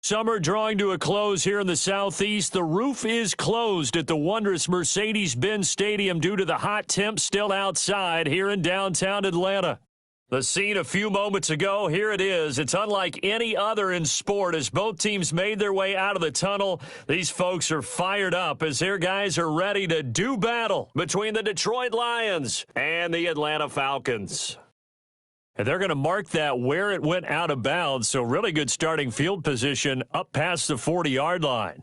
Summer drawing to a close here in the Southeast. The roof is closed at the wondrous Mercedes-Benz Stadium due to the hot temps still outside here in downtown Atlanta. The scene a few moments ago, here it is. It's unlike any other in sport as both teams made their way out of the tunnel. These folks are fired up as their guys are ready to do battle between the Detroit Lions and the Atlanta Falcons. And they're going to mark that where it went out of bounds, so really good starting field position up past the 40-yard line.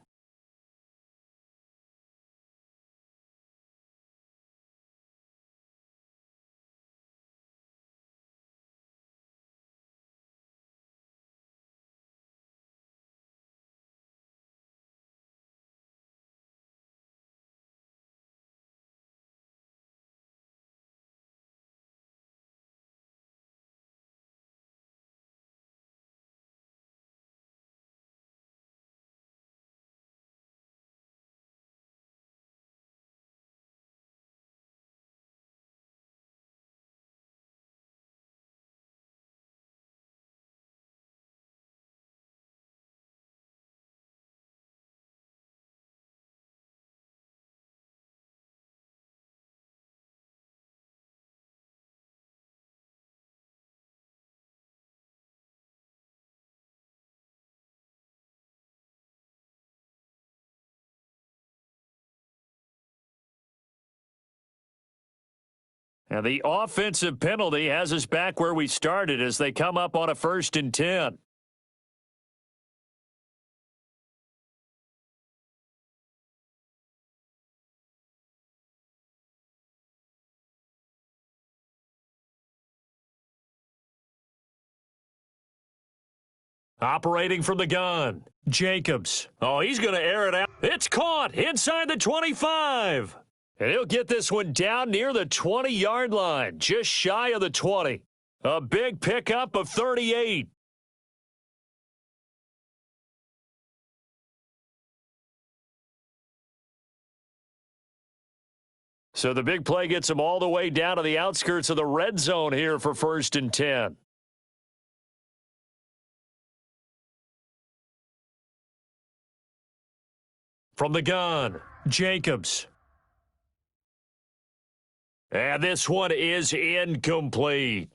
And the offensive penalty has us back where we started as they come up on a 1st and 10. Operating from the gun, Jacobs. Oh, he's going to air it out. It's caught inside the 25. And he'll get this one down near the 20-yard line, just shy of the 20. A big pickup of 38. So the big play gets him all the way down to the outskirts of the red zone here for 1st and 10. From the gun, Jacobs. And this one is incomplete.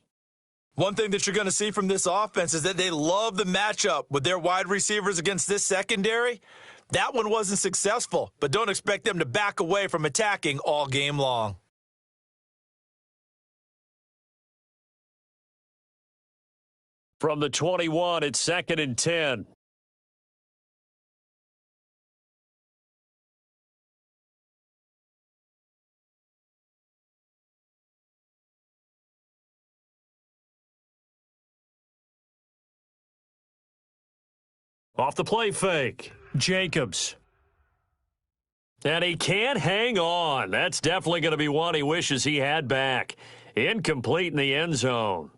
One thing that you're going to see from this offense is that they love the matchup with their wide receivers against this secondary. That one wasn't successful, but don't expect them to back away from attacking all game long. From the 21, it's 2nd and 10. Off the play fake, Jacobs. And he can't hang on. That's definitely going to be one he wishes he had back. Incomplete in the end zone.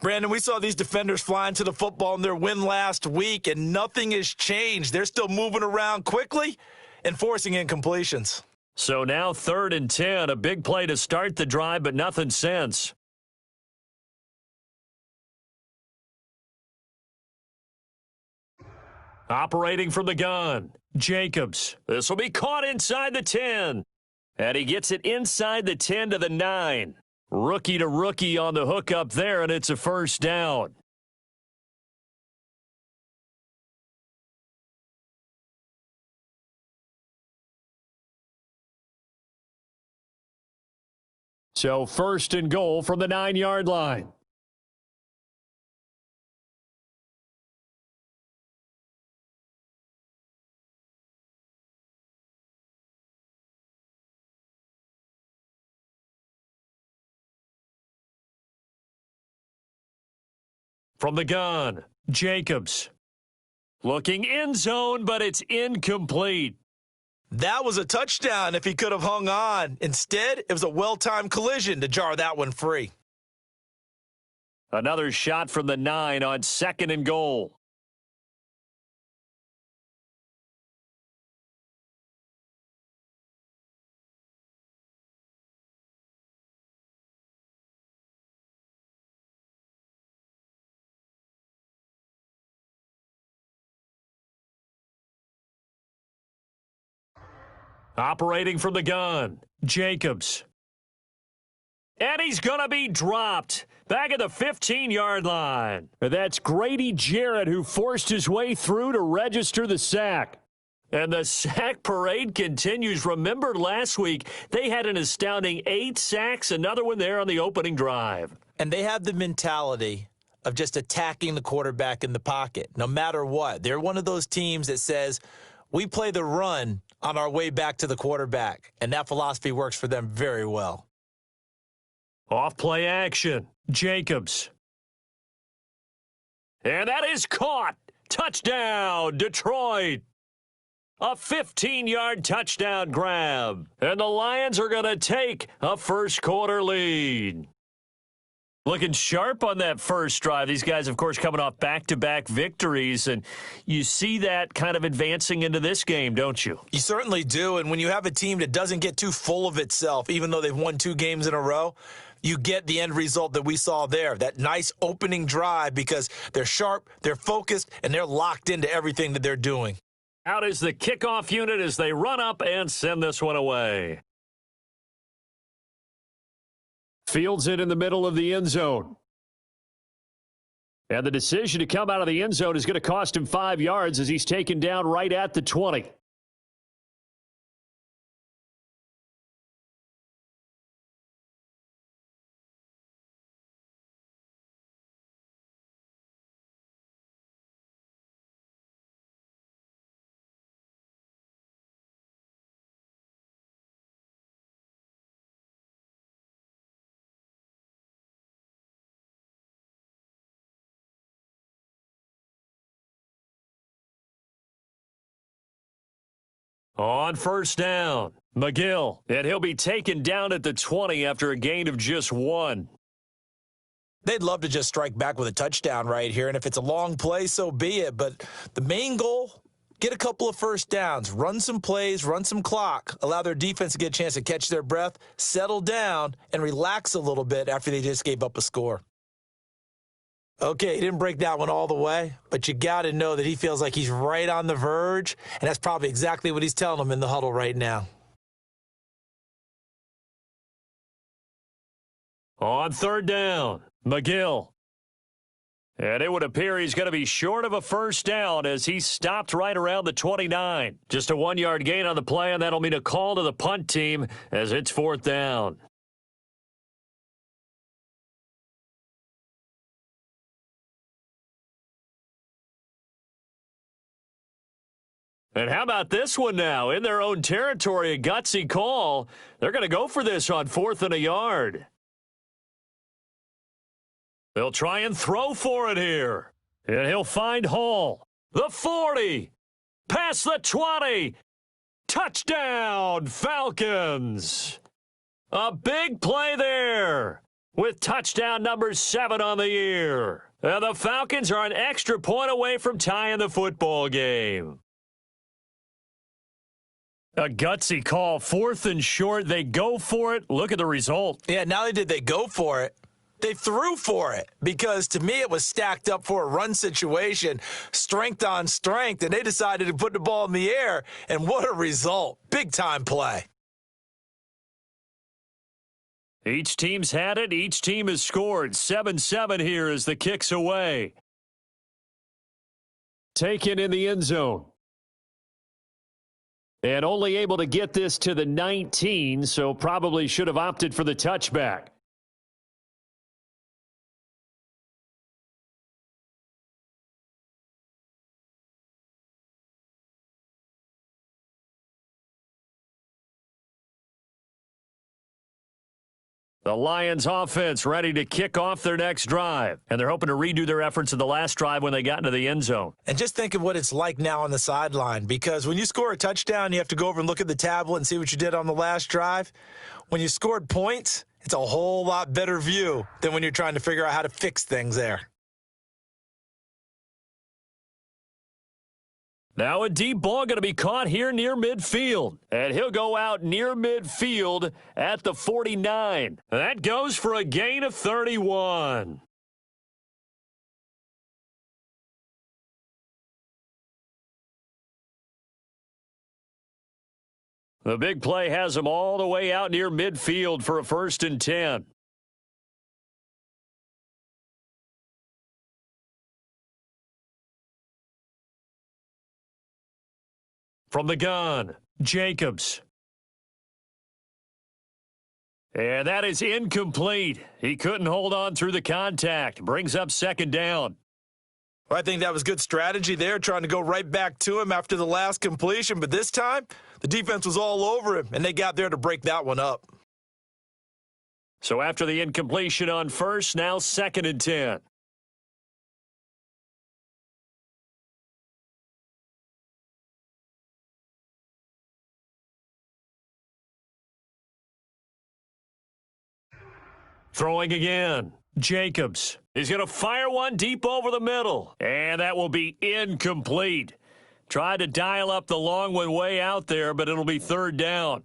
Brandon, we saw these defenders flying to the football in their win last week, and nothing has changed. They're still moving around quickly and forcing incompletions. So now 3rd and 10, a big play to start the drive, but nothing since. Operating from the gun, Jacobs. This will be caught inside the 10. And he gets it inside the 10 to the 9. Rookie to rookie on the hook up there, and it's a 1st down. So 1st and goal from the 9-yard line. From the gun, Jacobs. Looking end zone, but it's incomplete. That was a touchdown if he could have hung on. Instead, it was a well-timed collision to jar that one free. Another shot from the 9 on 2nd and goal. Operating from the gun, Jacobs. And he's going to be dropped back at the 15-yard line. That's Grady Jarrett who forced his way through to register the sack. And the sack parade continues. Remember last week, they had an astounding 8 sacks, another one there on the opening drive. And they have the mentality of just attacking the quarterback in the pocket, no matter what. They're one of those teams that says, we play the run on our way back to the quarterback, and that philosophy works for them very well. Off play action, Jacobs. And that is caught. Touchdown, Detroit. A 15-yard touchdown grab. And the Lions are going to take a first-quarter lead. Looking sharp on that first drive. These guys, of course, coming off back-to-back victories, and you see that kind of advancing into this game, don't you? You certainly do, and when you have a team that doesn't get too full of itself, even though they've won 2 games in a row, you get the end result that we saw there, that nice opening drive, because they're sharp, they're focused, and they're locked into everything that they're doing. Out is the kickoff unit as they run up and send this one away. Fields it in the middle of the end zone. And the decision to come out of the end zone is going to cost him 5 yards as he's taken down right at the 20. On first down, McGill, and he'll be taken down at the 20 after a gain of just 1. They'd love to just strike back with a touchdown right here, and if it's a long play, so be it. But the main goal, get a couple of first downs, run some plays, run some clock, allow their defense to get a chance to catch their breath, settle down, and relax a little bit after they just gave up a score. Okay, he didn't break that one all the way, but you got to know that he feels like he's right on the verge, and that's probably exactly what he's telling them in the huddle right now. On third down, McGill. And it would appear he's going to be short of a first down as he stopped right around the 29. Just a 1-yard gain on the play, and that'll mean a call to the punt team as it's fourth down. And how about this one now? In their own territory, a gutsy call. They're going to go for this on 4th and a yard. They'll try and throw for it here. And he'll find Hall. The 40. Past the 20. Touchdown, Falcons. A big play there with touchdown number 7 on the year. And the Falcons are an extra point away from tying the football game. A gutsy call, 4th and short. They go for it. Look at the result. Yeah, not only did they go for it, they threw for it, because to me it was stacked up for a run situation, strength on strength, and they decided to put the ball in the air, and what a result. Big-time play. Each team's had it. Each team has scored. 7-7 here as the kick's away. Taken in the end zone. And only able to get this to the 19, so probably should have opted for the touchback. The Lions offense ready to kick off their next drive. And they're hoping to redo their efforts in the last drive when they got into the end zone. And just think of what it's like now on the sideline, because when you score a touchdown, you have to go over and look at the tablet and see what you did on the last drive. When you scored points, it's a whole lot better view than when you're trying to figure out how to fix things there. Now a deep ball going to be caught here near midfield. And he'll go out near midfield at the 49. That goes for a gain of 31. The big play has them all the way out near midfield for a 1st and 10. From the gun, Jacobs. And that is incomplete. He couldn't hold on through the contact. Brings up 2nd down. Well, I think that was good strategy there, trying to go right back to him after the last completion. But this time, the defense was all over him, and they got there to break that one up. So after the incompletion on 1st, now 2nd and 10. Throwing again. Jacobs. He's going to fire one deep over the middle. And that will be incomplete. Tried to dial up the long one way out there, but it'll be 3rd down.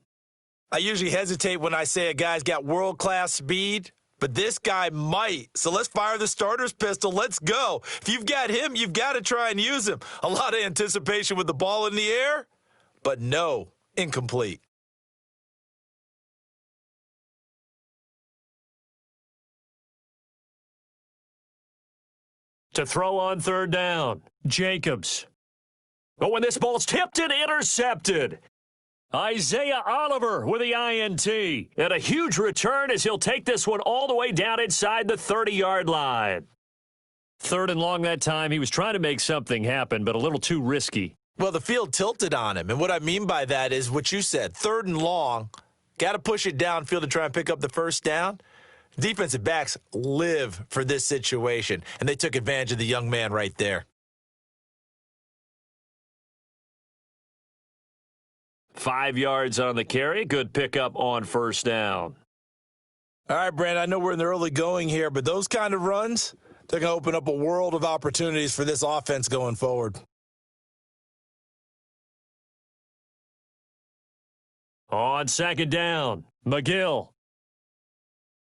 I usually hesitate when I say a guy's got world-class speed, but this guy might. So let's fire the starter's pistol. Let's go. If you've got him, you've got to try and use him. A lot of anticipation with the ball in the air, but no, incomplete. To throw on 3rd down, Jacobs. But when this ball's tipped and intercepted, Isaiah Oliver with the INT. And a huge return as he'll take this one all the way down inside the 30-yard line. 3rd and long that time. He was trying to make something happen, but a little too risky. Well, the field tilted on him, and what I mean by that is what you said, 3rd and long, got to push it downfield to try and pick up the 1st down. Defensive backs live for this situation, and they took advantage of the young man right there. 5 yards on the carry. Good pickup on 1st down. All right, Brandon, I know we're in the early going here, but those kind of runs, they're going to open up a world of opportunities for this offense going forward. On 2nd down, McGill.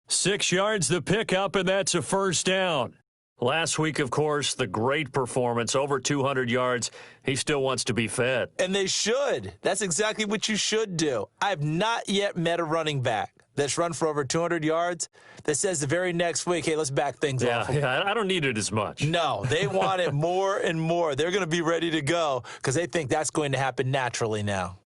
6 yards the pickup, and that's a 1st down. Last week, of course, the great performance, over 200 yards. He still wants to be fed. And they should. That's exactly what you should do. I have not yet met a running back that's run for over 200 yards that says the very next week, hey, let's back things off. Yeah, I don't need it as much. No, they want it more and more. They're going to be ready to go because they think that's going to happen naturally now.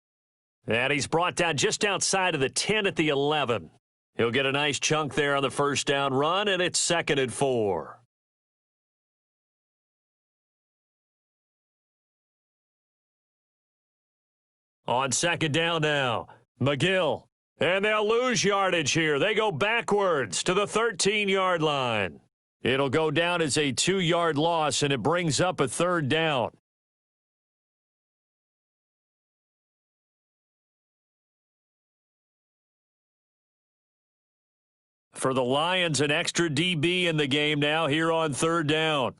And he's brought down just outside of the 10 at the 11. He'll get a nice chunk there on the 1st down run, and it's 2nd and 4. On 2nd down now, McGill. And they'll lose yardage here. They go backwards to the 13-yard line. It'll go down as a 2-yard loss, and it brings up a 3rd down. For the Lions, an extra DB in the game now here on 3rd down.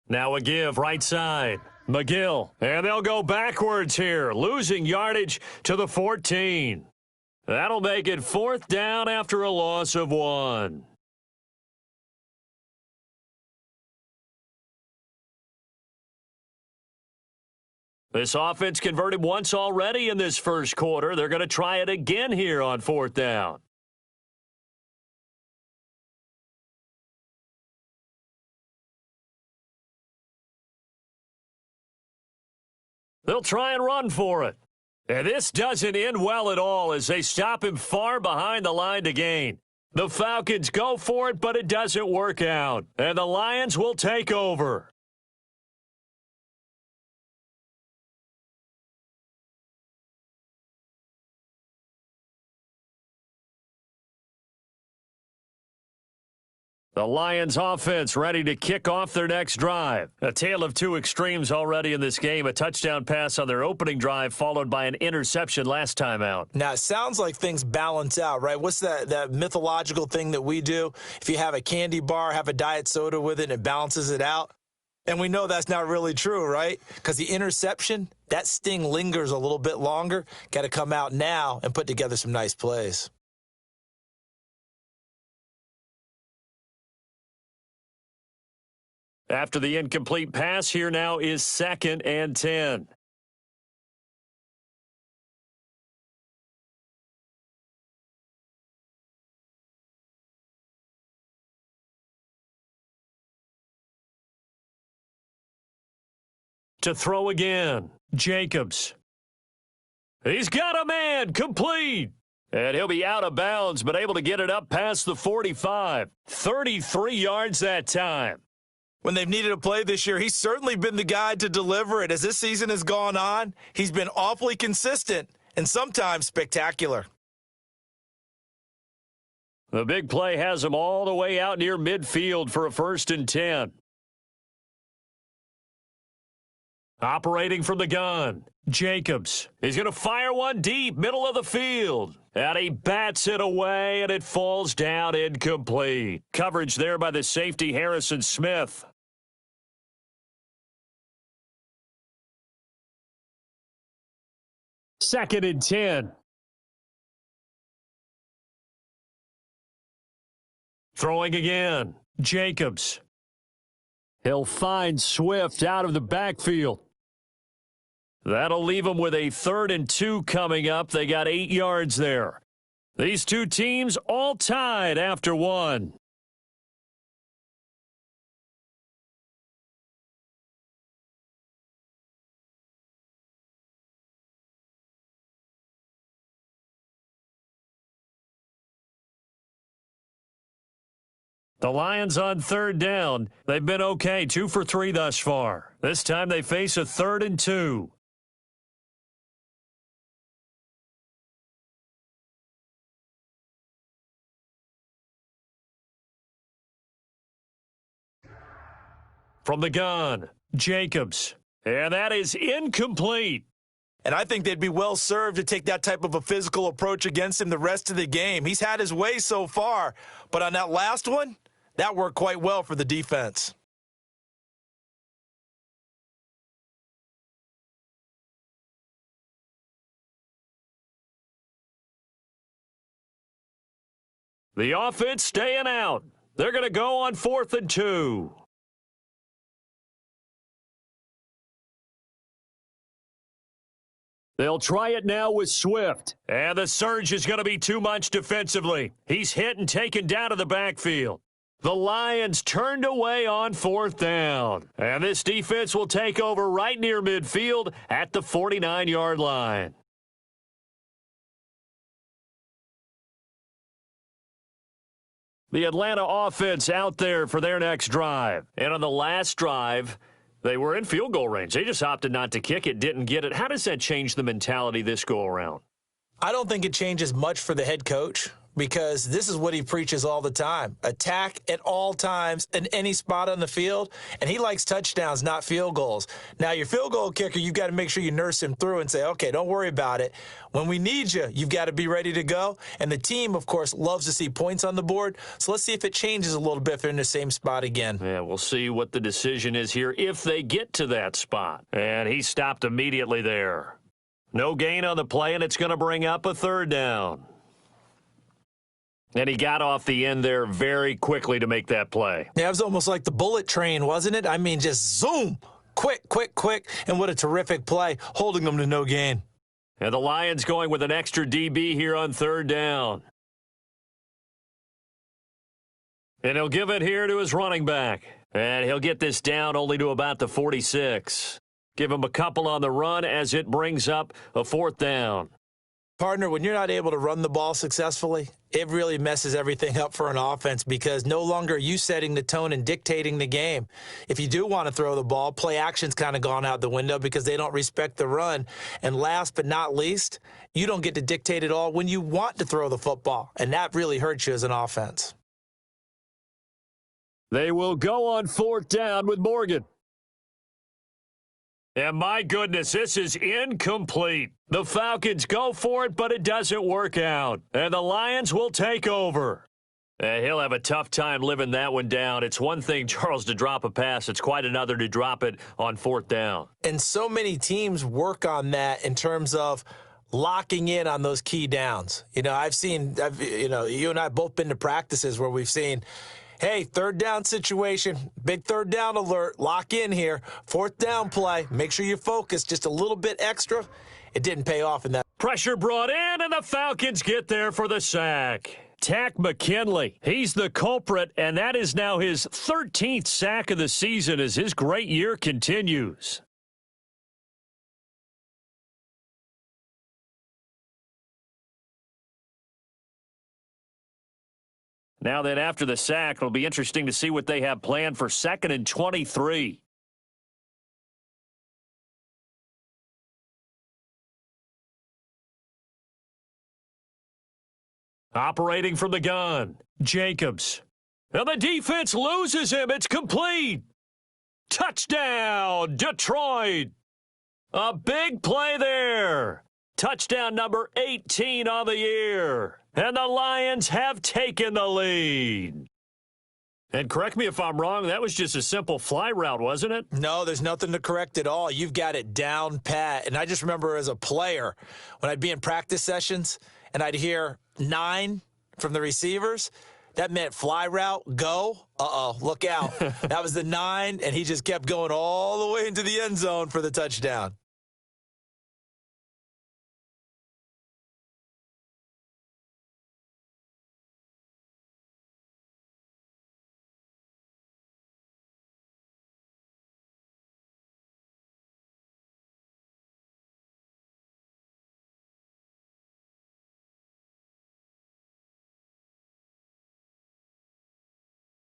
Now a give right side. McGill. And they'll go backwards here, losing yardage to the 14. That'll make it 4th down after a loss of 1. This offense converted once already in this 1st quarter. They're going to try it again here on 4th down. They'll try and run for it. And this doesn't end well at all as they stop him far behind the line to gain. The Falcons go for it, but it doesn't work out. And the Lions will take over. The Lions offense ready to kick off their next drive. A tale of two extremes already in this game. A touchdown pass on their opening drive followed by an interception last time out. Now, it sounds like things balance out, right? What's that mythological thing that we do? If you have a candy bar, have a diet soda with it, and it balances it out. And we know that's not really true, right? Because the interception, that sting lingers a little bit longer. Got to come out now and put together some nice plays. After the incomplete pass, here now is 2nd and 10. To throw again, Jacobs. He's got a man, complete. And he'll be out of bounds, but able to get it up past the 45. 33 yards that time. When they've needed a play this year, he's certainly been the guy to deliver it. As this season has gone on, he's been awfully consistent and sometimes spectacular. The big play has him all the way out near midfield for a 1st and 10. Operating from the gun, Jacobs. He's going to fire one deep, middle of the field. And he bats it away, and it falls down incomplete. Coverage there by the safety, Harrison Smith. Second and 10. Throwing again, Jacobs. He'll find Swift out of the backfield. That'll leave them with a 3rd and 2 coming up. They got 8 yards there. These two teams all tied after one. The Lions on 3rd down. They've been okay, 2 for 3 thus far. This time they face a 3rd and 2. From the gun, Jacobs. And that is incomplete. And I think they'd be well served to take that type of a physical approach against him the rest of the game. He's had his way so far, but on that last one, that worked quite well for the defense. The offense staying out. They're going to go on 4th and 2. They'll try it now with Swift. And the surge is going to be too much defensively. He's hit and taken down to the backfield. The Lions turned away on 4th down. And this defense will take over right near midfield at the 49-yard line. The Atlanta offense out there for their next drive. And on the last drive, they were in field goal range. They just opted not to kick it, didn't get it. How does that change the mentality this go around? I don't think it changes much for the head coach because this is what he preaches all the time. Attack at all times in any spot on the field, and he likes touchdowns, not field goals. Now, your field goal kicker, you've got to make sure you nurse him through and say, okay, don't worry about it. When we need you, you've got to be ready to go. And the team, of course, loves to see points on the board. So let's see if it changes a little bit if they're in the same spot again. Yeah, we'll see what the decision is here if they get to that spot. And he stopped immediately there. No gain on the play, and it's going to bring up a 3rd down. And he got off the end there very quickly to make that play. Yeah, it was almost like the bullet train, wasn't it? I mean, just zoom, quick, and what a terrific play, holding them to no gain. And the Lions going with an extra DB here on 3rd down. And he'll give it here to his running back. And he'll get this down only to about the 46. Give him a couple on the run as it brings up a 4th down. Partner, when you're not able to run the ball successfully, it really messes everything up for an offense because no longer are you setting the tone and dictating the game. If you do want to throw the ball, play action's kind of gone out the window because they don't respect the run. And last but not least, you don't get to dictate it all when you want to throw the football, and that really hurts you as an offense. They will go on 4th down with Morgan. And my goodness, this is incomplete. The Falcons go for it, but it doesn't work out. And the Lions will take over. And he'll have a tough time living that one down. It's one thing, Charles, to drop a pass. It's quite another to drop it on 4th down. And so many teams work on that in terms of locking in on those key downs. You know, you and I have both been to practices where we've seen Hey, third down situation, big third down alert, lock in here. Fourth down play, make sure you focus just a little bit extra. It didn't pay off in that. Pressure brought in, and the Falcons get there for the sack. Tack McKinley, he's the culprit, and that is now his 13th sack of the season as his great year continues. Now then, after the sack, it'll be interesting to see what they have planned for 2nd and 23. Operating from the gun, Jacobs. And the defense loses him. It's complete. Touchdown, Detroit. A big play there. Touchdown number 18 on the year. And the Lions have taken the lead. And correct me if I'm wrong, that was just a simple fly route, wasn't it? No, there's nothing to correct at all. You've got it down pat. And I just remember as a player, when I'd be in practice sessions and I'd hear 9 from the receivers, that meant fly route, go. Look out. That was the 9, and he just kept going all the way into the end zone for the touchdown.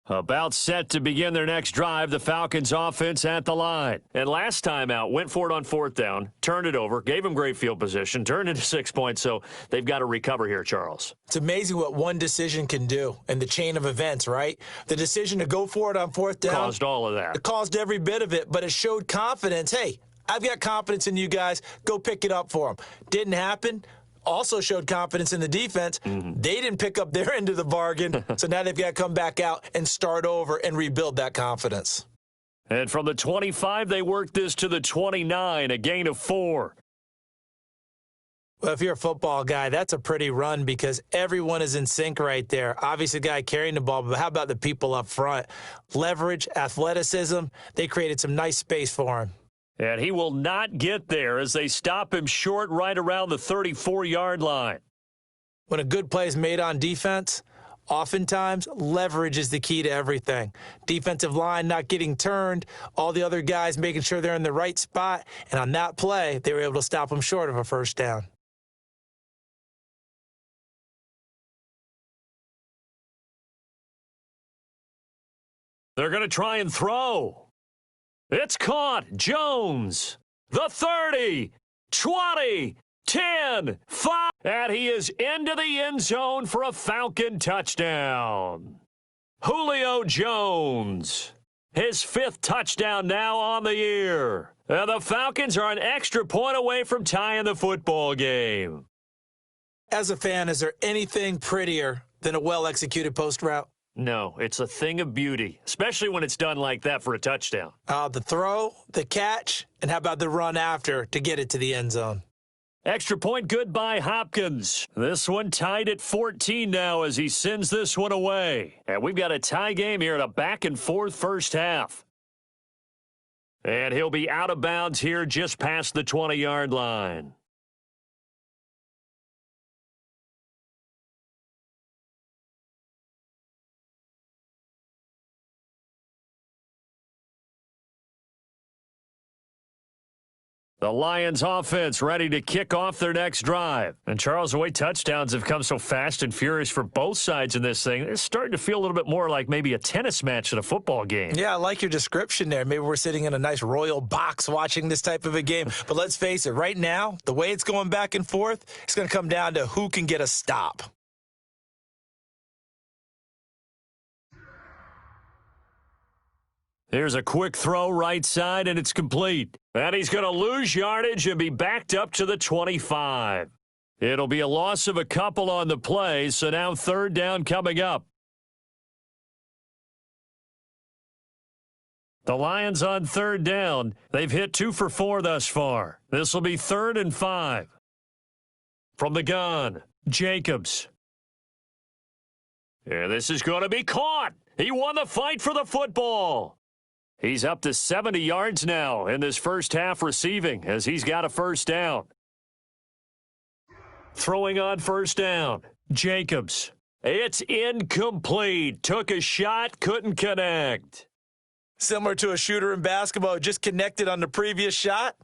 About set to begin their next drive, the Falcons offense at the line. And last time out, went for it on 4th down, turned it over, gave them great field position, turned into 6 points, so they've got to recover here, Charles. It's amazing what one decision can do in the chain of events, right? The decision to go for it on 4th down. Caused all of that. It caused every bit of it, but it showed confidence. Hey, I've got confidence in you guys. Go pick it up for them. Didn't happen. Also showed confidence in the defense. They didn't pick up their end of the bargain, so now they've got to come back out and start over and rebuild that confidence. And from the 25, they worked this to the 29, a gain of 4. Well, if you're a football guy, that's a pretty run because everyone is in sync right there. Obviously, the guy carrying the ball, but how about the people up front? Leverage, athleticism, they created some nice space for him. And he will not get there as they stop him short right around the 34-yard line. When a good play is made on defense, oftentimes leverage is the key to everything. Defensive line not getting turned, all the other guys making sure they're in the right spot, and on that play, they were able to stop him short of a first down. They're going to try and throw. It's caught. Jones, the 30, 20, 10, 5. And he is into the end zone for a Falcon touchdown. Julio Jones, his 5th touchdown now on the year. And the Falcons are an extra point away from tying the football game. As a fan, is there anything prettier than a well-executed post route? No, it's a thing of beauty, especially when it's done like that for a touchdown. The throw, the catch, and how about the run after to get it to the end zone? Extra point good by Hopkins. This one tied at 14 now as he sends this one away. And we've got a tie game here in a back-and-forth first half. And he'll be out of bounds here just past the 20-yard line. The Lions offense ready to kick off their next drive. And Charles, the way touchdowns have come so fast and furious for both sides in this thing, it's starting to feel a little bit more like maybe a tennis match than a football game. Yeah, I like your description there. Maybe we're sitting in a nice royal box watching this type of a game. But let's face it, right now, the way it's going back and forth, it's going to come down to who can get a stop. Here's a quick throw right side, and it's complete. And he's going to lose yardage and be backed up to the 25. It'll be a loss of a couple on the play, so now 3rd down coming up. The Lions on 3rd down. They've hit 2 for 4 thus far. This will be 3rd and 5. From the gun, Jacobs. And this is going to be caught. He won the fight for the football. He's up to 70 yards now in this first half receiving as he's got a first down. Throwing on first down, Jacobs. It's incomplete. Took a shot, couldn't connect. Similar to a shooter in basketball, just connected on the previous shot.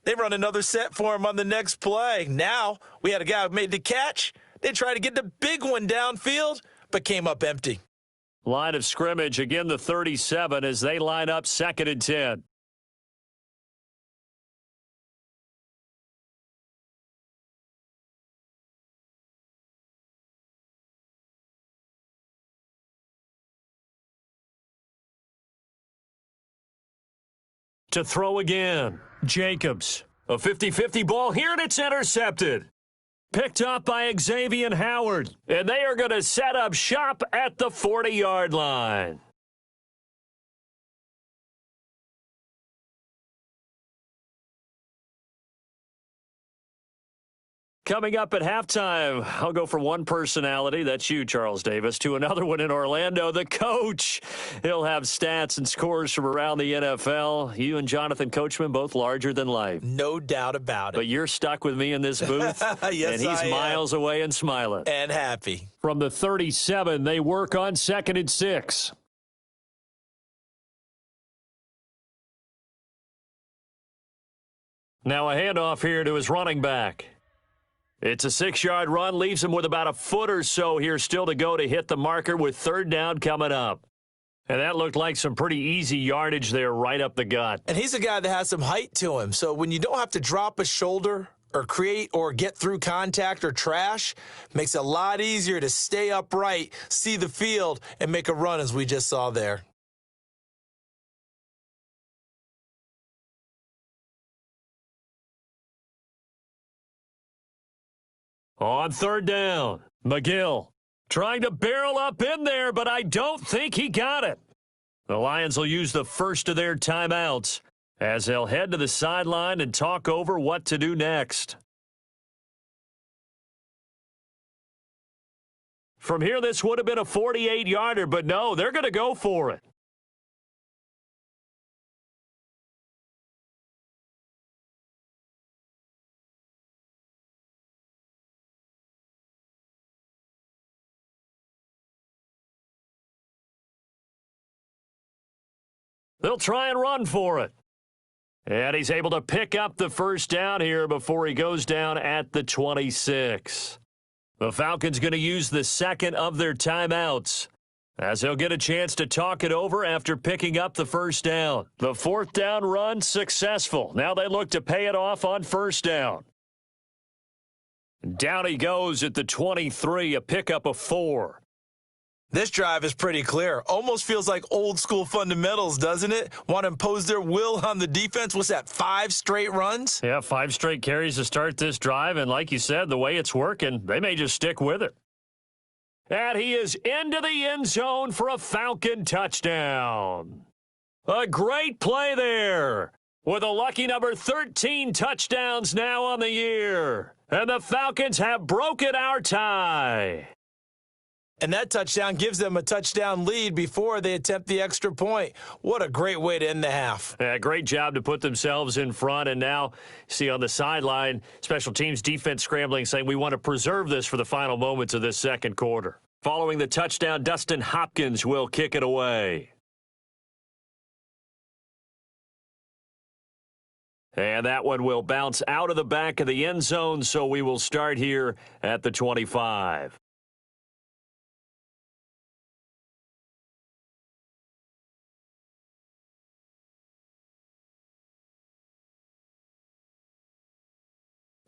They run another set for him on the next play. Now, we had a guy who made the catch. They tried to get the big one downfield, but came up empty. Line of scrimmage, again the 37 as they line up 2nd and 10. To throw again, Jacobs. A 50-50 ball here, and it's intercepted. Picked up by Xavier Howard, and they are going to set up shop at the 40-yard line. Coming up at halftime, I'll go from one personality, that's you, Charles Davis, to another one in Orlando, the coach. He'll have stats and scores from around the NFL. You and Jonathan Coachman, both larger than life. No doubt about it. But you're stuck with me in this booth, yes, and he's miles away and smiling. And happy. From the 37, they work on 2nd and 6. Now a handoff here to his running back. It's a 6-yard run, leaves him with about a foot or so here still to go to hit the marker with 3rd down coming up. And that looked like some pretty easy yardage there right up the gut. And he's a guy that has some height to him. So when you don't have to drop a shoulder or create or get through contact or trash, makes it a lot easier to stay upright, see the field, and make a run as we just saw there. On 3rd down, McGill trying to barrel up in there, but I don't think he got it. The Lions will use the first of their timeouts as they'll head to the sideline and talk over what to do next. From here, this would have been a 48-yarder, but no, they're going to go for it. They'll try and run for it. And he's able to pick up the first down here before he goes down at the 26. The Falcons going to use the second of their timeouts as they'll get a chance to talk it over after picking up the first down. The 4th down run successful. Now they look to pay it off on 1st down. Down he goes at the 23, a pickup of 4. This drive is pretty clear. Almost feels like old school fundamentals, doesn't it? Want to impose their will on the defense. What's that, 5 straight runs? Yeah, 5 straight carries to start this drive. And like you said, the way it's working, they may just stick with it. And he is into the end zone for a Falcon touchdown. A great play there with a lucky number 13 touchdowns now on the year. And the Falcons have broken our tie. And that touchdown gives them a touchdown lead before they attempt the extra point. What a great way to end the half. Yeah, great job to put themselves in front. And now, see on the sideline, special teams defense scrambling, saying we want to preserve this for the final moments of this second quarter. Following the touchdown, Dustin Hopkins will kick it away. And that one will bounce out of the back of the end zone, so we will start here at the 25.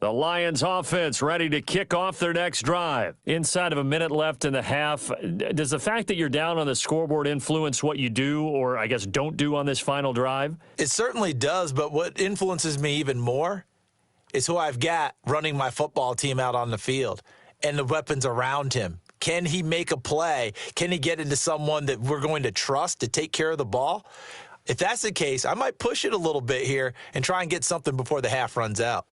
The Lions offense ready to kick off their next drive. Inside of a minute left in the half, does the fact that you're down on the scoreboard influence what you do or, I guess, don't do on this final drive? It certainly does, but what influences me even more is who I've got running my football team out on the field and the weapons around him. Can he make a play? Can he get into someone that we're going to trust to take care of the ball? If that's the case, I might push it a little bit here and try and get something before the half runs out.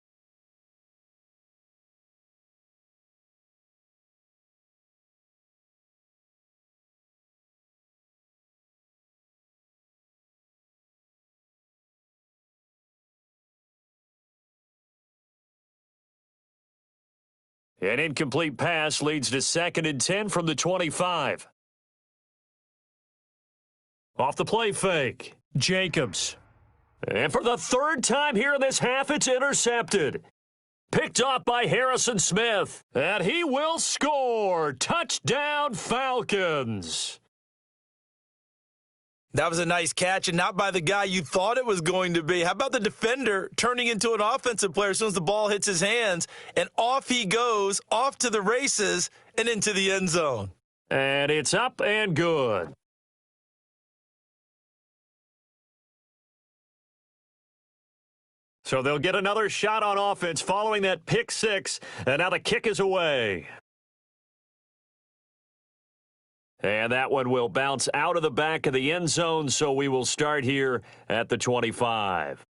An incomplete pass leads to 2nd and 10 from the 25. Off the play fake, Jacobs. And for the 3rd time here in this half, it's intercepted. Picked off by Harrison Smith. And he will score. Touchdown, Falcons. That was a nice catch, and not by the guy you thought it was going to be. How about the defender turning into an offensive player as soon as the ball hits his hands, and off he goes, off to the races, and into the end zone. And it's up and good. So they'll get another shot on offense following that pick 6, and now the kick is away. And that one will bounce out of the back of the end zone, so we will start here at the 25.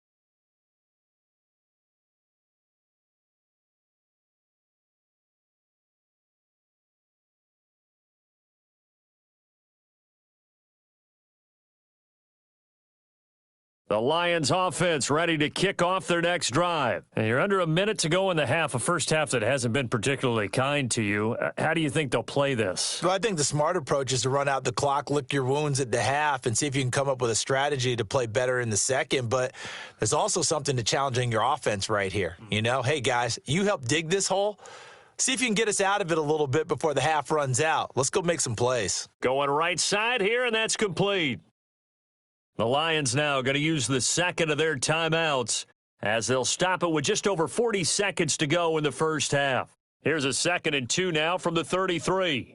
The Lions offense ready to kick off their next drive. And you're under a minute to go in the half, a first half that hasn't been particularly kind to you. How do you think they'll play this? Well, I think the smart approach is to run out the clock, lick your wounds at the half, and see if you can come up with a strategy to play better in the second. But there's also something to challenging your offense right here. You know, hey, guys, you help dig this hole. See if you can get us out of it a little bit before the half runs out. Let's go make some plays. Going right side here, and that's complete. The Lions now going to use the 2nd of their timeouts as they'll stop it with just over 40 seconds to go in the first half. Here's a 2nd and 2 now from the 33.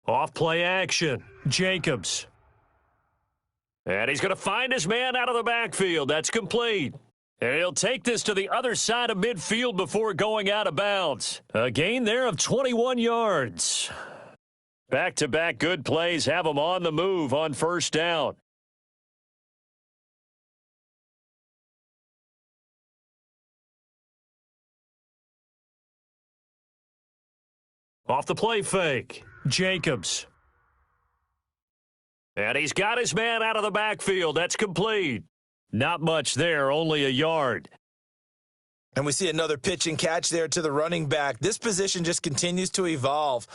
Off play action, Jacobs. And he's going to find his man out of the backfield. That's complete. And he'll take this to the other side of midfield before going out of bounds. A gain there of 21 yards. Back-to-back good plays have them on the move on first down. Off the play fake, Jacobs. And he's got his man out of the backfield. That's complete. Not much there, only a yard. And we see another pitch and catch there to the running back. This position just continues to evolve.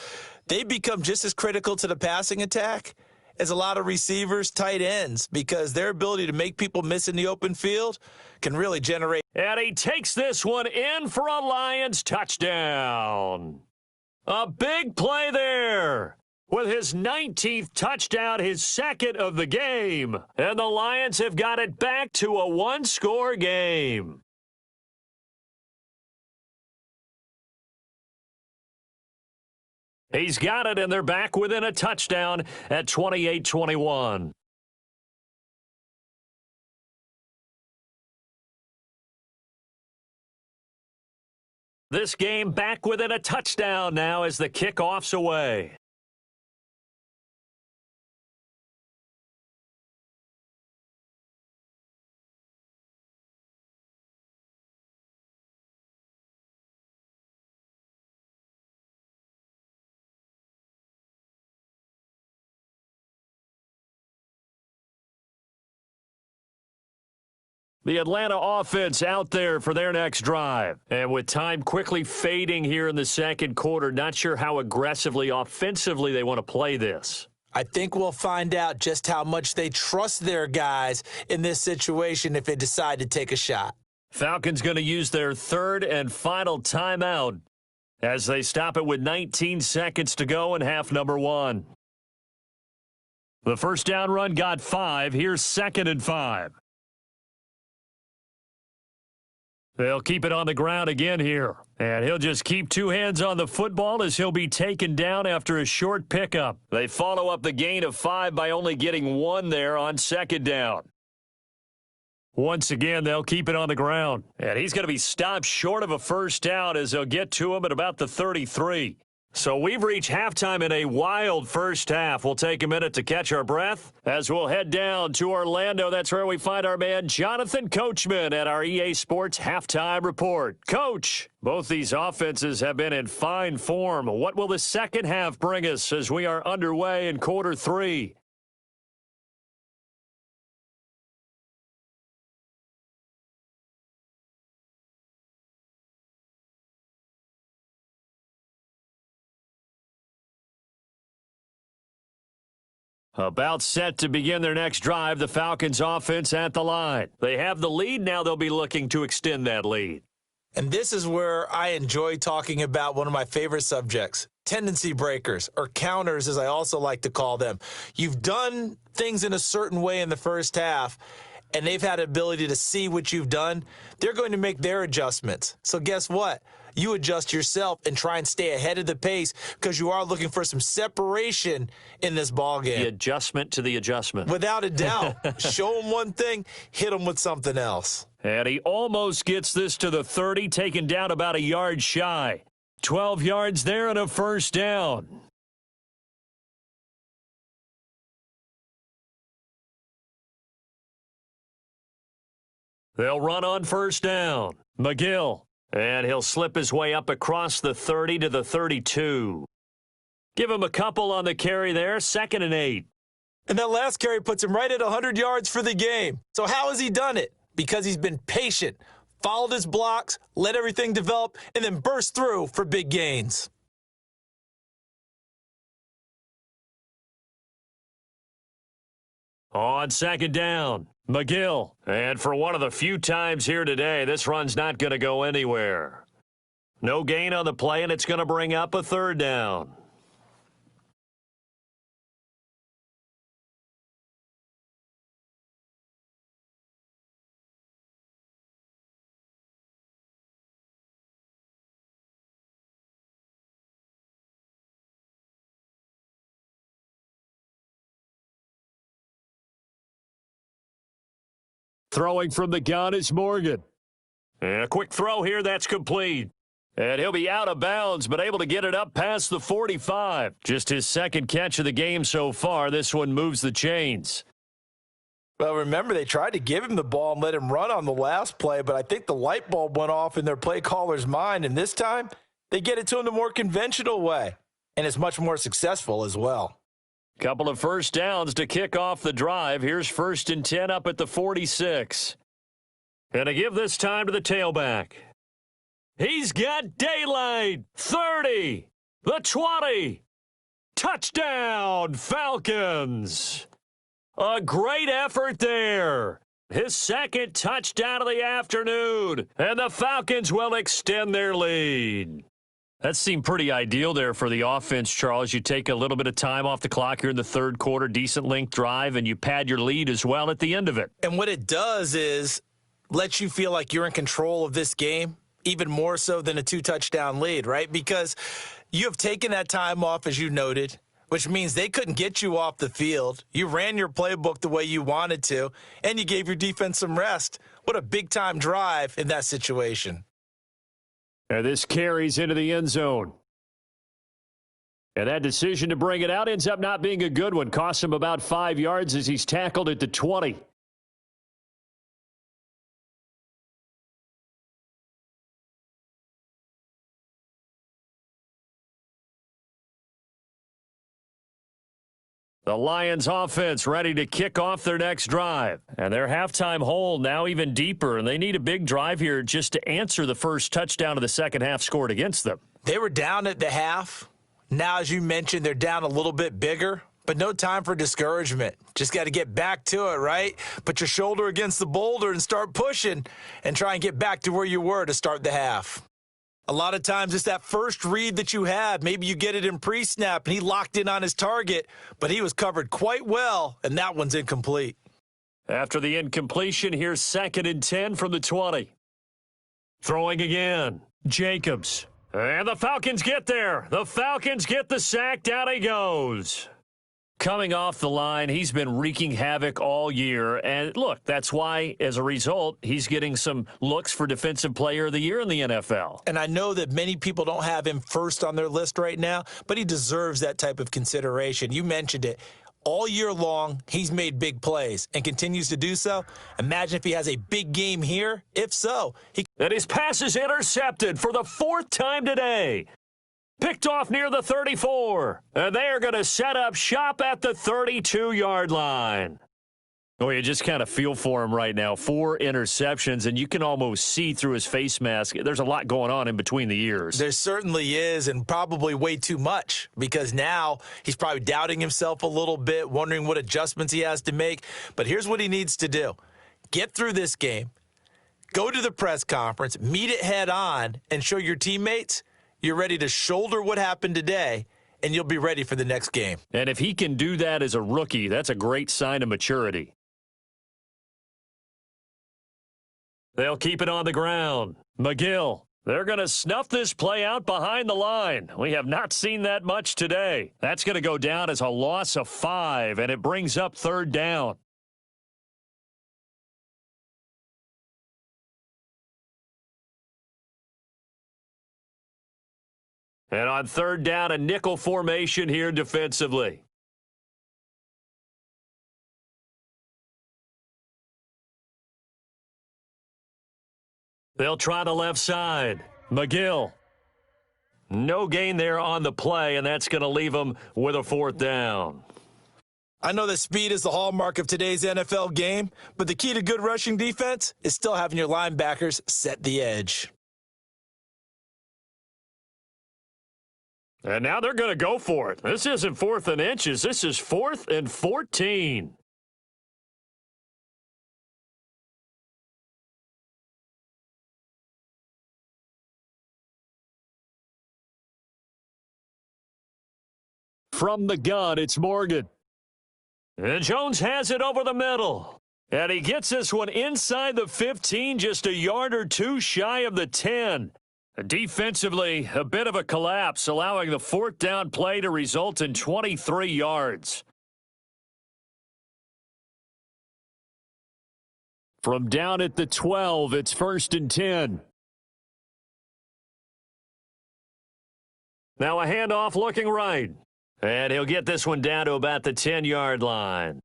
They become just as critical to the passing attack as a lot of receivers, tight ends, because their ability to make people miss in the open field can really generate. And he takes this one in for a Lions touchdown. A big play there. With his 19th touchdown, his 2nd of the game. And the Lions have got it back to a one-score game. He's got it, and they're back within a touchdown at 28-21. This game back within a touchdown now as the kickoff's away. The Atlanta offense out there for their next drive. And with time quickly fading here in the second quarter, not sure how aggressively, offensively they want to play this. I think we'll find out just how much they trust their guys in this situation if they decide to take a shot. Falcons going to use their 3rd and final timeout as they stop it with 19 seconds to go in half number 1. The first down run got 5. Here's 2nd and 5. They'll keep it on the ground again here. And he'll just keep 2 hands on the football as he'll be taken down after a short pickup. They follow up the gain of 5 by only getting 1 there on 2nd down. Once again, they'll keep it on the ground. And he's going to be stopped short of a first down as they'll get to him at about the 33. So we've reached halftime in a wild first half. We'll take a minute to catch our breath as we'll head down to Orlando. That's where we find our man Jonathan Coachman at our EA Sports Halftime Report. Coach, both these offenses have been in fine form. What will the second half bring us as we are underway in quarter 3? About set to begin their next drive, the Falcons offense at the line. They have the lead. Now they'll be looking to extend that lead. And this is where I enjoy talking about one of my favorite subjects, tendency breakers, or counters as I also like to call them. You've done things in a certain way in the first half, and they've had the ability to see what you've done. They're going to make their adjustments. So guess what? You adjust yourself and try and stay ahead of the pace because you are looking for some separation in this ball game. The adjustment to the adjustment. Without a doubt. Show them one thing, hit them with something else. And he almost gets this to the 30, taken down about a yard shy. 12 yards there and a first down. They'll run on first down. McGill. And he'll slip his way up across the 30 to the 32. Give him a couple on the carry there, 2nd and 8. And that last carry puts him right at 100 yards for the game. So how has he done it? Because he's been patient, followed his blocks, let everything develop, and then burst through for big gains. On 2nd down, McGill. And for one of the few times here today, this run's not going to go anywhere. No gain on the play, and it's going to bring up a 3rd down. Throwing from the gun is Morgan. And a quick throw here, that's complete. And he'll be out of bounds, but able to get it up past the 45. Just his 2nd catch of the game so far. This one moves the chains. Well, remember, they tried to give him the ball and let him run on the last play, but I think the light bulb went off in their play caller's mind, and this time they get it to him the more conventional way, and it's much more successful as well. Couple of first downs to kick off the drive. Here's 1st and 10 up at the 46. And to give this time to the tailback. He's got daylight. 30. The 20. Touchdown, Falcons. A great effort there. His 2nd touchdown of the afternoon. And the Falcons will extend their lead. That seemed pretty ideal there for the offense, Charles. You take a little bit of time off the clock here in the 3rd quarter, decent length drive, and you pad your lead as well at the end of it. And what it does is lets you feel like you're in control of this game, even more so than a 2-touchdown lead, right? Because you have taken that time off, as you noted, which means they couldn't get you off the field. You ran your playbook the way you wanted to, and you gave your defense some rest. What a big-time drive in that situation. And this carries into the end zone. And that decision to bring it out ends up not being a good one. Costs him about 5 yards as he's tackled at the 20. The Lions offense ready to kick off their next drive. And their halftime hole now even deeper, and they need a big drive here just to answer the first touchdown of the second half scored against them. They were down at the half. Now, as you mentioned, they're down a little bit bigger, but no time for discouragement. Just got to get back to it, right? Put your shoulder against the boulder and start pushing and try and get back to where you were to start the half. A lot of times it's that first read that you have. Maybe you get it in pre-snap and he locked in on his target, but he was covered quite well, and that one's incomplete. After the incompletion, here's 2nd and 10 from the 20. Throwing again. Jacobs. And the Falcons get there. The Falcons get the sack. Down he goes. Coming off the line, he's been wreaking havoc all year. And look, that's why, as a result, he's getting some looks for Defensive Player of the Year in the NFL. And I know that many people don't have him first on their list right now, but he deserves that type of consideration. You mentioned it. All year long, he's made big plays and continues to do so. Imagine if he has a big game here. If so, And his pass is intercepted for the 4th time today. Picked off near the 34. And they are going to set up shop at the 32-yard line. Oh, you just kind of feel for him right now. 4 interceptions, and you can almost see through his face mask. There's a lot going on in between the ears. There certainly is, and probably way too much, because now he's probably doubting himself a little bit, wondering what adjustments he has to make. But here's what he needs to do. Get through this game, go to the press conference, meet it head on, and show your teammates you're ready to shoulder what happened today, and you'll be ready for the next game. And if he can do that as a rookie, that's a great sign of maturity. They'll keep it on the ground. McGill. They're going to snuff this play out behind the line. We have not seen that much today. That's going to go down as a loss of 5, and it brings up 3rd down. And on 3rd down, a nickel formation here defensively. They'll try the left side. McGill. No gain there on the play, and that's going to leave them with a 4th down. I know that speed is the hallmark of today's NFL game, but the key to good rushing defense is still having your linebackers set the edge. And now they're going to go for it. This isn't 4th and inches. This is 4th and 14. From the gun, it's Morgan. And Jones has it over the middle. And he gets this one inside the 15, just a yard or 2 shy of the 10. Defensively, a bit of a collapse, allowing the 4th down play to result in 23 yards. From down at the 12, it's 1st and 10. Now a handoff looking right. And he'll get this one down to about the 10-yard line.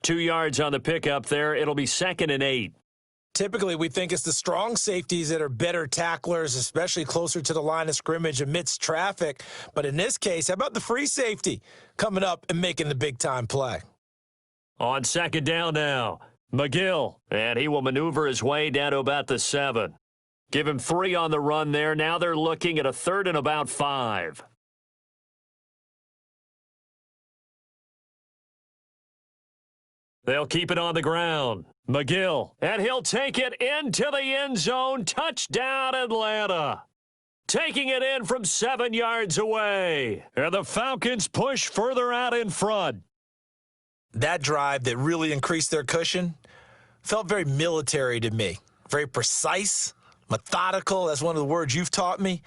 2 yards on the pickup there. It'll be 2nd and 8. Typically, we think it's the strong safeties that are better tacklers, especially closer to the line of scrimmage amidst traffic. But in this case, how about the free safety coming up and making the big-time play? On 2nd down now, McGill. And he will maneuver his way down to about the 7. Give him 3 on the run there. Now they're looking at a 3rd and about 5. They'll keep it on the ground. McGill, and he'll take it into the end zone. Touchdown, Atlanta. Taking it in from 7 yards away. And the Falcons push further out in front. That drive that really increased their cushion felt very military to me. Very precise, methodical. That's one of the words you've taught me.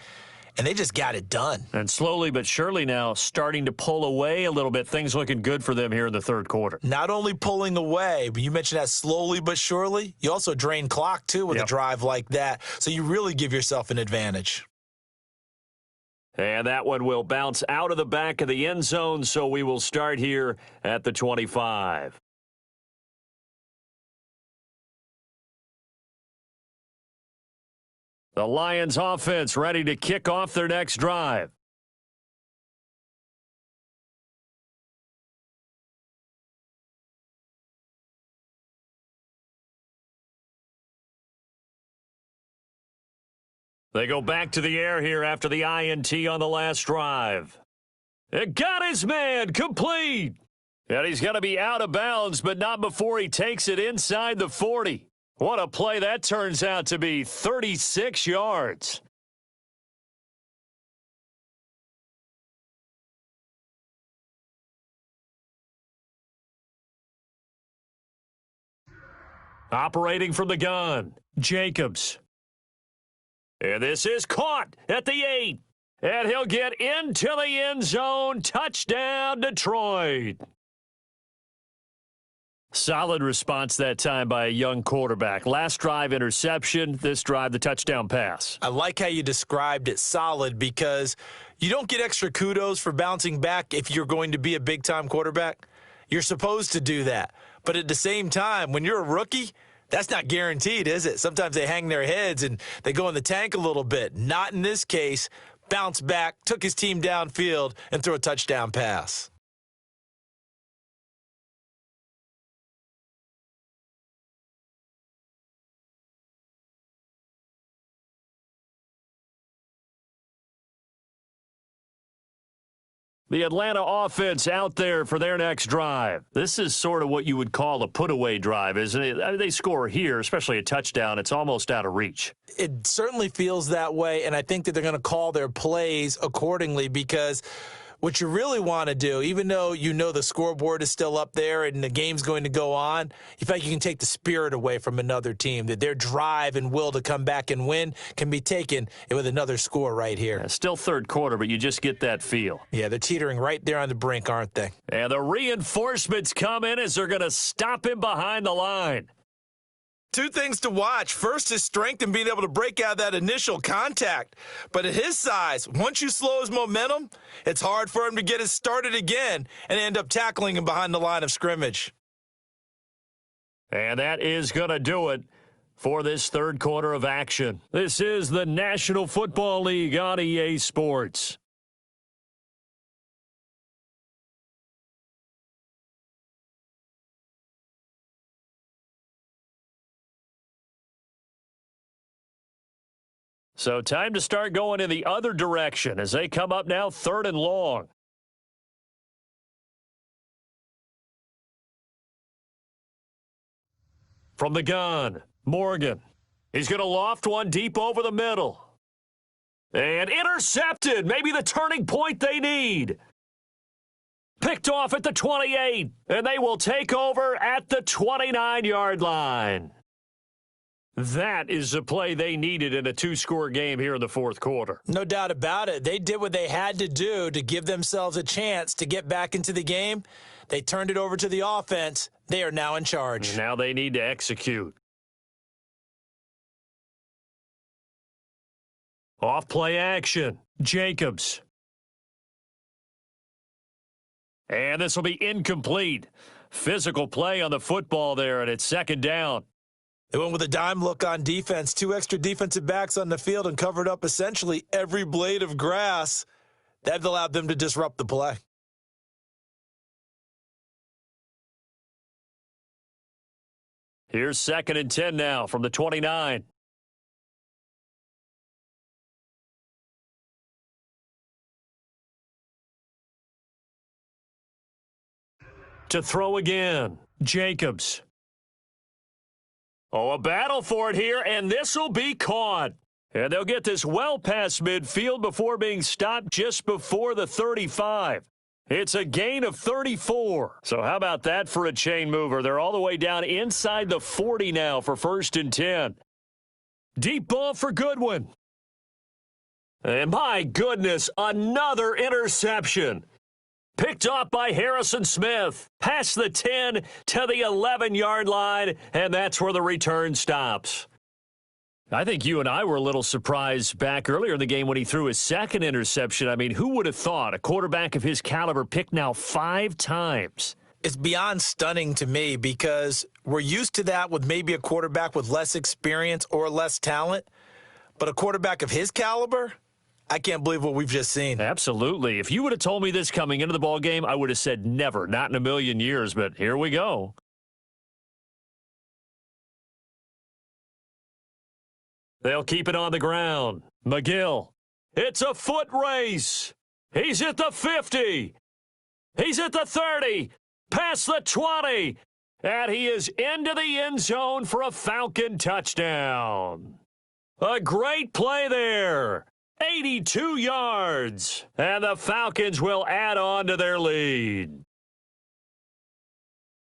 And they just got it done. And slowly but surely now starting to pull away a little bit. Things looking good for them here in the 3rd quarter. Not only pulling away, but you mentioned that slowly but surely. You also drain clock, too, with a drive like that. So you really give yourself an advantage. And that one will bounce out of the back of the end zone, so we will start here at the 25. The Lions offense ready to kick off their next drive. They go back to the air here after the INT on the last drive. It got his man complete. And he's going to be out of bounds, but not before he takes it inside the 40. What a play that turns out to be, 36 yards. Operating from the gun, Jacobs. And this is caught at the 8. And he'll get into the end zone. Touchdown, Detroit. Solid response that time by a young quarterback. Last drive, interception. This drive, the touchdown pass. I like how you described it solid because you don't get extra kudos for bouncing back if you're going to be a big-time quarterback. You're supposed to do that. But at the same time, when you're a rookie, that's not guaranteed, is it? Sometimes they hang their heads and they go in the tank a little bit. Not in this case. Bounce back, took his team downfield, and threw a touchdown pass. The Atlanta offense out there for their next drive. This is sort of what you would call a put-away drive, isn't it? I mean, they score here, especially a touchdown. It's almost out of reach. It certainly feels that way, and I think that they're going to call their plays accordingly because what you really want to do, even though you know the scoreboard is still up there and the game's going to go on, you feel like you can take the spirit away from another team, that their drive and will to come back and win can be taken with another score right here. Yeah, still third quarter, but you just get that feel. Yeah, they're teetering right there on the brink, aren't they? And the reinforcements come in as they're going to stop him behind the line. Two things to watch. First, his strength and being able to break out that initial contact. But at his size, once you slow his momentum, it's hard for him to get it started again and end up tackling him behind the line of scrimmage. And that is going to do it for this third quarter of action. This is the National Football League on EA Sports. So time to start going in the other direction as they come up now 3rd and long. From the gun, Morgan. He's going to loft one deep over the middle. And intercepted. Maybe the turning point they need. Picked off at the 28. And they will take over at the 29-yard line. That is the play they needed in a 2-score game here in the fourth quarter. No doubt about it. They did what they had to do to give themselves a chance to get back into the game. They turned it over to the offense. They are now in charge. Now they need to execute. Off play action. Jacobs. And this will be incomplete. Physical play on the football there, and it's 2nd down. They went with a dime look on defense, 2 extra defensive backs on the field and covered up essentially every blade of grass. That allowed them to disrupt the play. Here's 2nd and 10 now from the 29. To throw again, Jacobs. Oh, a battle for it here, and this will be caught. And they'll get this well past midfield before being stopped just before the 35. It's a gain of 34. So how about that for a chain mover? They're all the way down inside the 40 now for 1st and 10. Deep ball for Goodwin. And my goodness, another interception. Picked off by Harrison Smith. Past the 10 to the 11-yard line, and that's where the return stops. I think you and I were a little surprised back earlier in the game when he threw his 2nd interception. I mean, who would have thought a quarterback of his caliber picked now 5 times? It's beyond stunning to me because we're used to that with maybe a quarterback with less experience or less talent. But a quarterback of his caliber, I can't believe what we've just seen. Absolutely. If you would have told me this coming into the ball game, I would have said never, not in a million years, but here we go. They'll keep it on the ground. McGill. It's a foot race. He's at the 50. He's at the 30. Past the 20. And he is into the end zone for a Falcon touchdown. A great play there. 82 yards. And the Falcons will add on to their lead.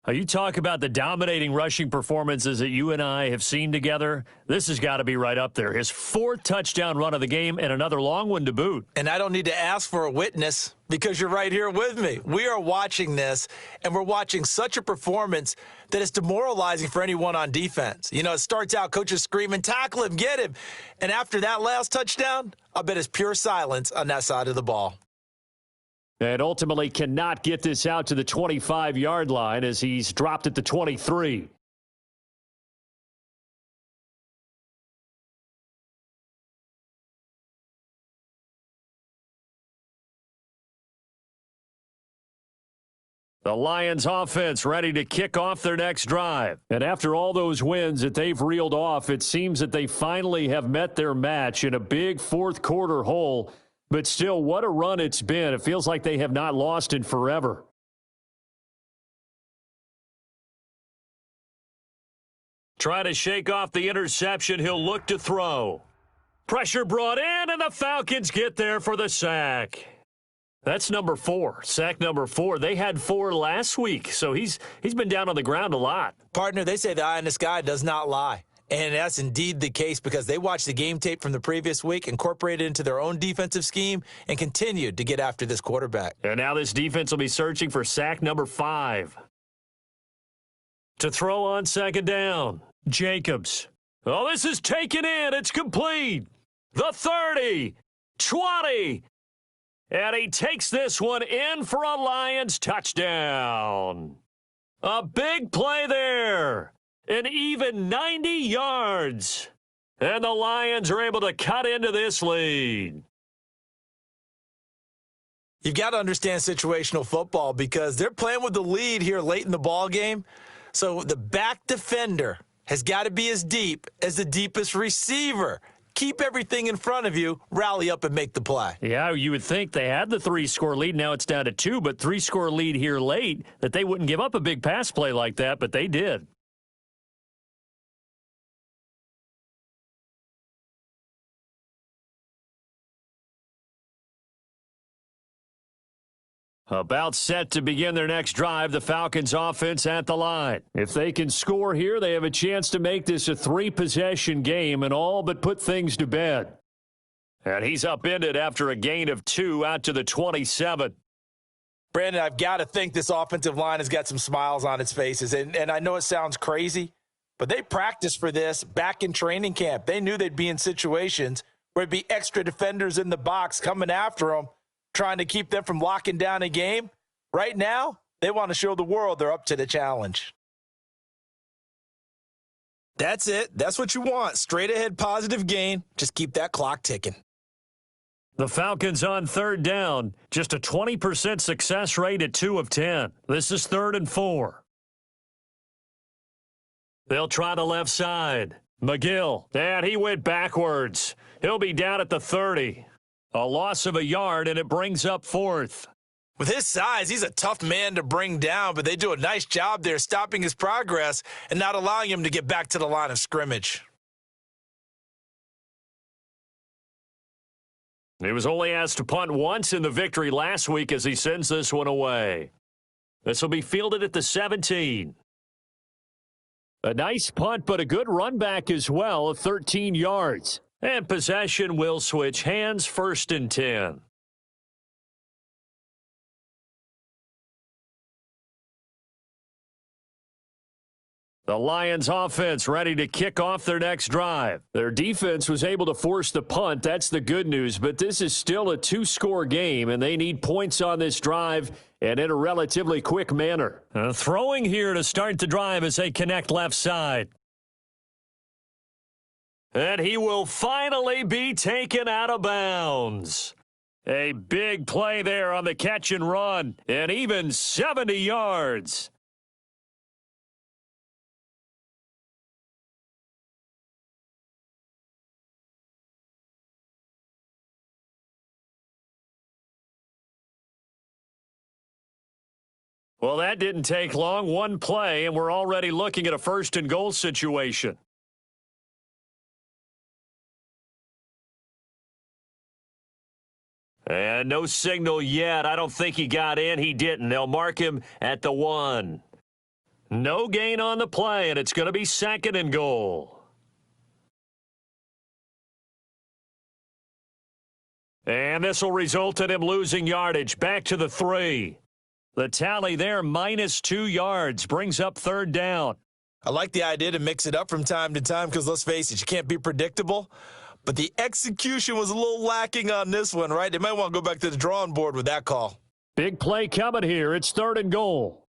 You talk about the dominating rushing performances that you and I have seen together. This has got to be right up there. His 4th touchdown run of the game and another long one to boot. And I don't need to ask for a witness because you're right here with me. We are watching this, and we're watching such a performance that it's demoralizing for anyone on defense. You know, it starts out, coaches screaming, tackle him, get him. And after that last touchdown, I bet it's pure silence on that side of the ball. And ultimately cannot get this out to the 25-yard line as he's dropped at the 23. The Lions offense ready to kick off their next drive. And after all those wins that they've reeled off, it seems that they finally have met their match in a big fourth quarter hole. But still, what a run it's been. It feels like they have not lost in forever. Try to shake off the interception. He'll look to throw. Pressure brought in, and the Falcons get there for the sack. That's number 4, sack number 4. They had 4 last week, so he's been down on the ground a lot. Partner, they say the eye in the sky does not lie. And that's indeed the case because they watched the game tape from the previous week, incorporated it into their own defensive scheme, and continued to get after this quarterback. And now this defense will be searching for sack number 5. To throw on second down, Jacobs. Oh, this is taken in. It's complete. The 30, 20. And he takes this one in for a Lions touchdown. A big play there. An even 90 yards. And the Lions are able to cut into this lead. You've got to understand situational football because they're playing with the lead here late in the ball game. So the back defender has got to be as deep as the deepest receiver. Keep everything in front of you, rally up and make the play. Yeah, you would think they had the 3-score lead. Now it's down to 2, but 3-score lead here late, that they wouldn't give up a big pass play like that, but they did. About set to begin their next drive, the Falcons offense at the line. If they can score here, they have a chance to make this a 3-possession game and all but put things to bed. And he's upended after a gain of 2 out to the 27. Brandon, I've got to think this offensive line has got some smiles on its faces. And I know it sounds crazy, but they practiced for this back in training camp. They knew they'd be in situations where there'd be extra defenders in the box coming after them, trying to keep them from locking down a game. Right now, they want to show the world they're up to the challenge. That's it. That's what you want. Straight ahead positive gain. Just keep that clock ticking. The Falcons on third down. Just a 20% success rate at 2 of 10. This is 3rd and 4. They'll try the left side. McGill. And he went backwards. He'll be down at the 30. A loss of a yard, and it brings up 4th. With his size, he's a tough man to bring down, but they do a nice job there stopping his progress and not allowing him to get back to the line of scrimmage. He was only asked to punt once in the victory last week as he sends this one away. This will be fielded at the 17. A nice punt, but a good run back as well of 13 yards. And possession will switch hands, 1st and 10. The Lions offense ready to kick off their next drive. Their defense was able to force the punt. That's the good news, but this is still a 2-score game, and they need points on this drive and in a relatively quick manner. Throwing here to start the drive as they connect left side. And he will finally be taken out of bounds. A big play there on the catch and run, and even 70 yards. Well, that didn't take long. One play, and we're already looking at a 1st and goal situation. And no signal yet. I don't think he got in. He didn't. They'll mark him at the 1. No gain on the play, and it's going to be 2nd and goal. And this will result in him losing yardage. Back to the 3. The tally there, -2 yards, brings up 3rd down. I like the idea to mix it up from time to time because, let's face it, you can't be predictable. But the execution was a little lacking on this one, right? They might want to go back to the drawing board with that call. Big play coming here. It's 3rd and goal.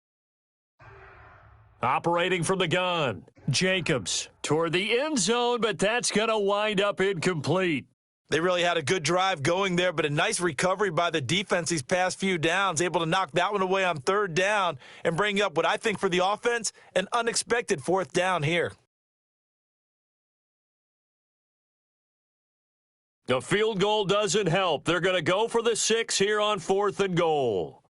Operating from the gun. Jacobs toward the end zone, but that's going to wind up incomplete. They really had a good drive going there, but a nice recovery by the defense these past few downs, able to knock that one away on 3rd down and bring up what I think for the offense, an unexpected 4th down here. A field goal doesn't help. They're going to go for the 6 here on 4th and goal.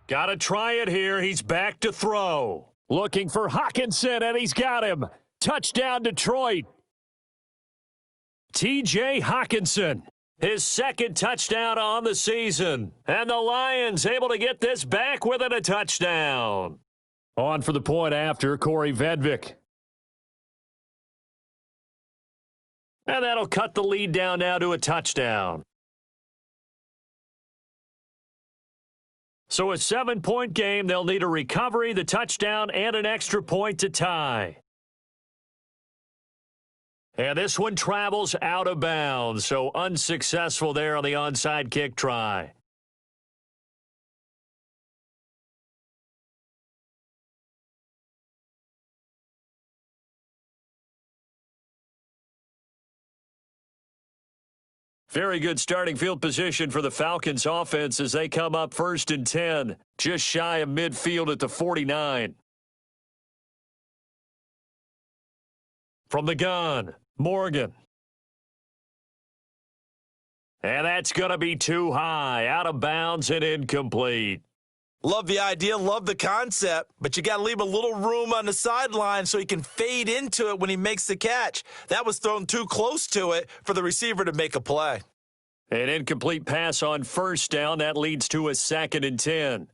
Got to try it here. He's back to throw. Looking for Hawkinson, and he's got him. Touchdown, Detroit. T.J. Hawkinson, his 2nd touchdown on the season. And the Lions able to get this back within a touchdown. On for the point after, Corey Vedvik. And that'll cut the lead down now to a touchdown. So a 7-point game, they'll need a recovery, the touchdown, and an extra point to tie. And this one travels out of bounds, so unsuccessful there on the onside kick try. Very good starting field position for the Falcons offense as they come up 1st and 10, just shy of midfield at the 49. From the gun, Morgan. And that's going to be too high, out of bounds and incomplete. Love the idea, love the concept, but you got to leave a little room on the sideline so he can fade into it when he makes the catch. That was thrown too close to it for the receiver to make a play. An incomplete pass on 1st down. That leads to a 2nd and 10.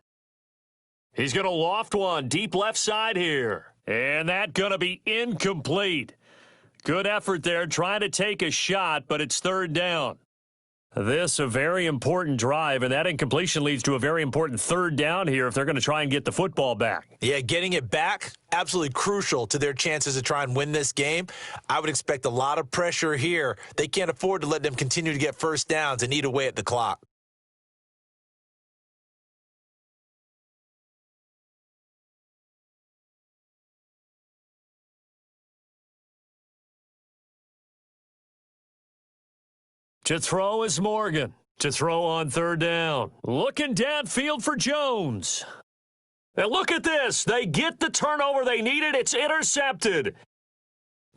He's going to loft one deep left side here. And that's going to be incomplete. Good effort there trying to take a shot, but it's 3rd down. This a very important drive, and that incompletion leads to a very important 3rd down here if they're going to try and get the football back. Yeah, getting it back, absolutely crucial to their chances to try and win this game. I would expect a lot of pressure here. They can't afford to let them continue to get 1st downs and eat away at the clock. To throw is Morgan. To throw on 3rd down. Looking downfield for Jones. And look at this. They get the turnover they needed. It's intercepted.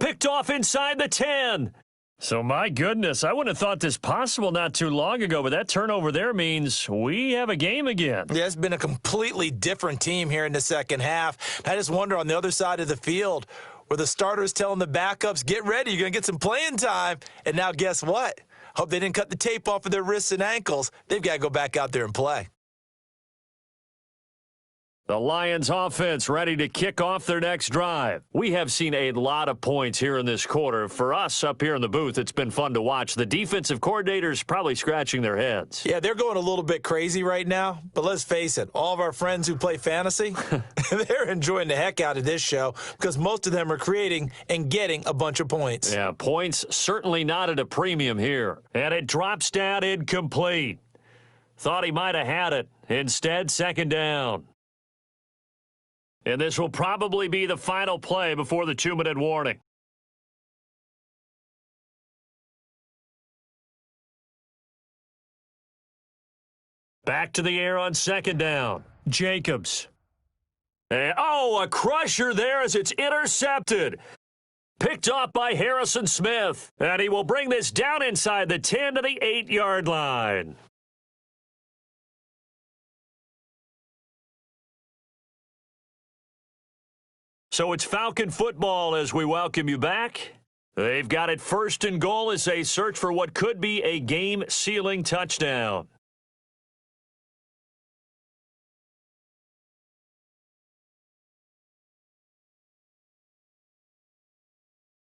Picked off inside the 10. So, my goodness, I wouldn't have thought this possible not too long ago, but that turnover there means we have a game again. Yeah, it's been a completely different team here in the 2nd half. I just wonder on the other side of the field where the starters telling the backups, get ready, you're going to get some playing time. And now guess what? Hope they didn't cut the tape off of their wrists and ankles. They've got to go back out there and play. The Lions offense ready to kick off their next drive. We have seen a lot of points here in this quarter. For us up here in the booth, it's been fun to watch. The defensive coordinators probably scratching their heads. Yeah, they're going a little bit crazy right now. But let's face it, all of our friends who play fantasy, they're enjoying the heck out of this show because most of them are creating and getting a bunch of points. Yeah, points certainly not at a premium here. And it drops down incomplete. Thought he might have had it. Instead, 2nd down. And this will probably be the final play before the 2-minute warning. Back to the air on 2nd down. Jacobs. And, a crusher there as it's intercepted. Picked off by Harrison Smith. And he will bring this down inside the 10 to the 8-yard line. So it's Falcon football as we welcome you back. They've got it 1st and goal as they search for what could be a game-sealing touchdown.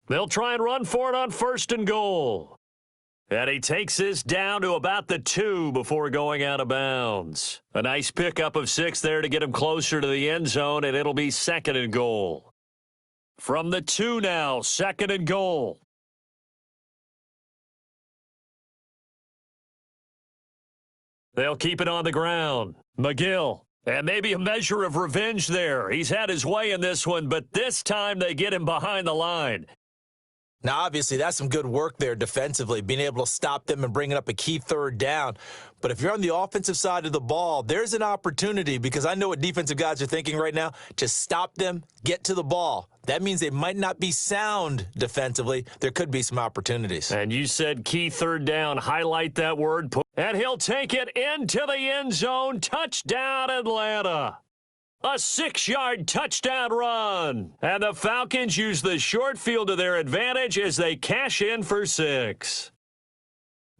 They'll try and run for it on 1st and goal. And he takes this down to about the 2 before going out of bounds. A nice pickup of 6 there to get him closer to the end zone, and it'll be 2nd and goal. From the 2 now, 2nd and goal. They'll keep it on the ground. McGill. And maybe a measure of revenge there. He's had his way in this one, but this time they get him behind the line. Now, obviously, that's some good work there defensively, being able to stop them and bringing up a key third down. But if you're on the offensive side of the ball, there's an opportunity, because I know what defensive guys are thinking right now, to stop them, get to the ball. That means they might not be sound defensively. There could be some opportunities. And you said key third down. Highlight that word. And he'll take it into the end zone. Touchdown, Atlanta. A 6-yard touchdown run. And the Falcons use the short field to their advantage as they cash in for 6.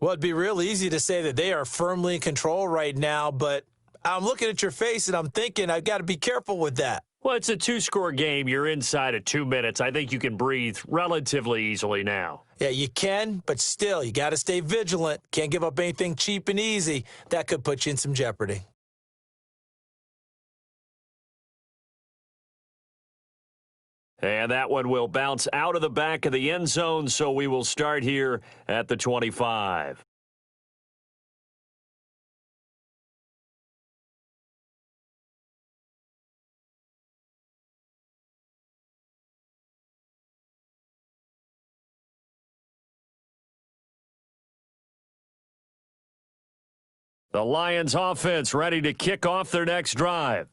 Well, it'd be real easy to say that they are firmly in control right now, but I'm looking at your face and I'm thinking I've got to be careful with that. Well, it's a 2-score game. You're inside of 2 minutes. I think you can breathe relatively easily now. Yeah, you can, but still, you got to stay vigilant. Can't give up anything cheap and easy. That could put you in some jeopardy. And that one will bounce out of the back of the end zone, so we will start here at the 25. The Lions offense ready to kick off their next drive.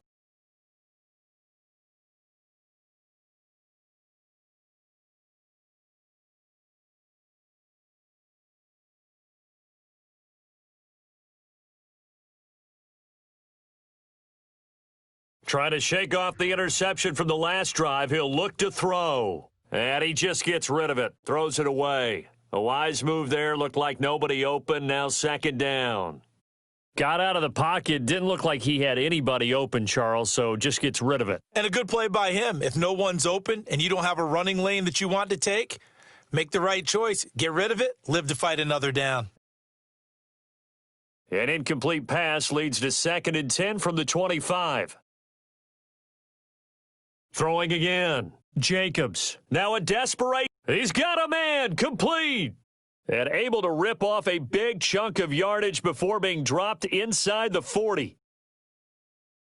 Try to shake off the interception from the last drive. He'll look to throw. And he just gets rid of it. Throws it away. A wise move there. Looked like nobody open. Now 2nd down. Got out of the pocket. Didn't look like he had anybody open, Charles, so just gets rid of it. And a good play by him. If no one's open and you don't have a running lane that you want to take, make the right choice. Get rid of it. Live to fight another down. An incomplete pass leads to 2nd and 10 from the 25. Throwing again. Jacobs. Now a desperation. He's got a man. Complete. And able to rip off a big chunk of yardage before being dropped inside the 40.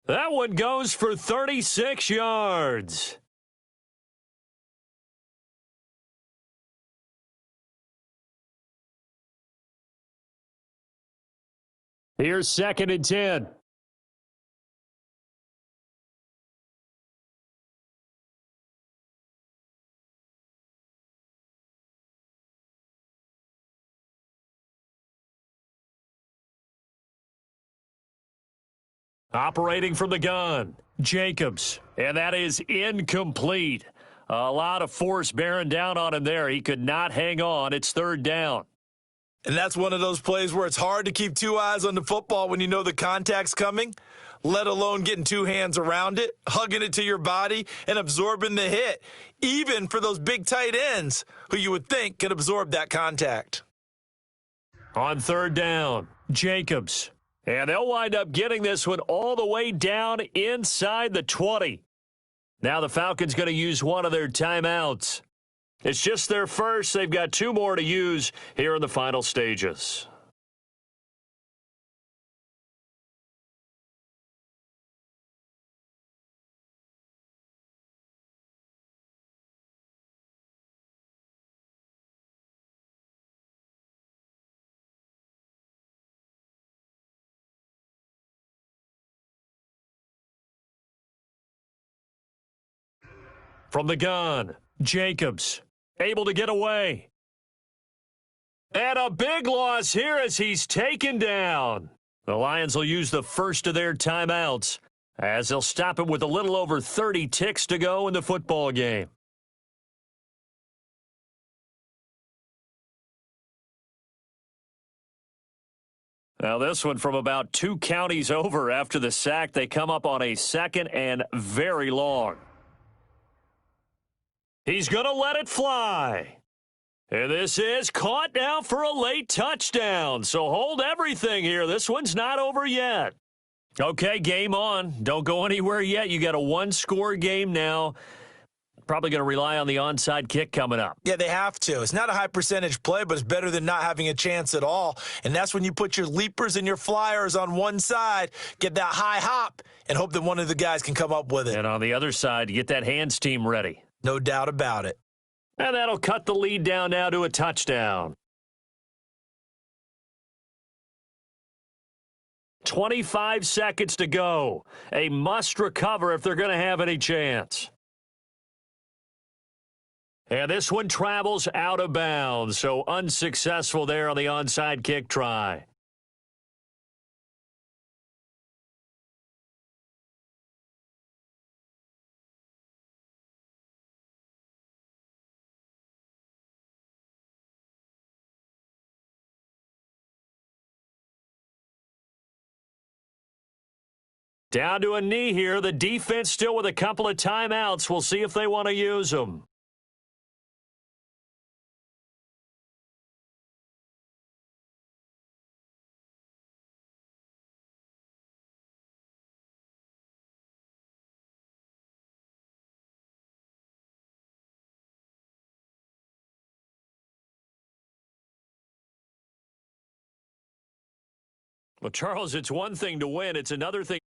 That one goes for 36 yards. Here's 2nd and 10. Operating from the gun, Jacobs, and that is incomplete. A lot of force bearing down on him there. He could not hang on. It's 3rd down. And that's one of those plays where it's hard to keep 2 eyes on the football when you know the contact's coming, let alone getting 2 hands around it, hugging it to your body, and absorbing the hit, even for those big tight ends who you would think could absorb that contact. On 3rd down, Jacobs. And they'll wind up getting this one all the way down inside the 20. Now the Falcons going to use one of their timeouts. It's just their first. They've got 2 more to use here in the final stages. From the gun, Jacobs, able to get away. And a big loss here as he's taken down. The Lions will use the first of their timeouts as they'll stop it with a little over 30 ticks to go in the football game. Now this one from about 2 counties over after the sack. They come up on a 2nd and very long. He's going to let it fly. And this is caught now for a late touchdown. So hold everything here. This one's not over yet. Okay, game on. Don't go anywhere yet. You got a 1-score game now. Probably going to rely on the onside kick coming up. Yeah, they have to. It's not a high percentage play, but it's better than not having a chance at all. And that's when you put your leapers and your flyers on one side, get that high hop, and hope that one of the guys can come up with it. And on the other side, you get that hands team ready. No doubt about it. And that'll cut the lead down now to a touchdown. 25 seconds to go. A must recover if they're going to have any chance. And this one travels out of bounds, so unsuccessful there on the onside kick try. Down to a knee here. The defense still with a couple of timeouts. We'll see if they want to use them. Well, Charles, it's one thing to win. It's another thing.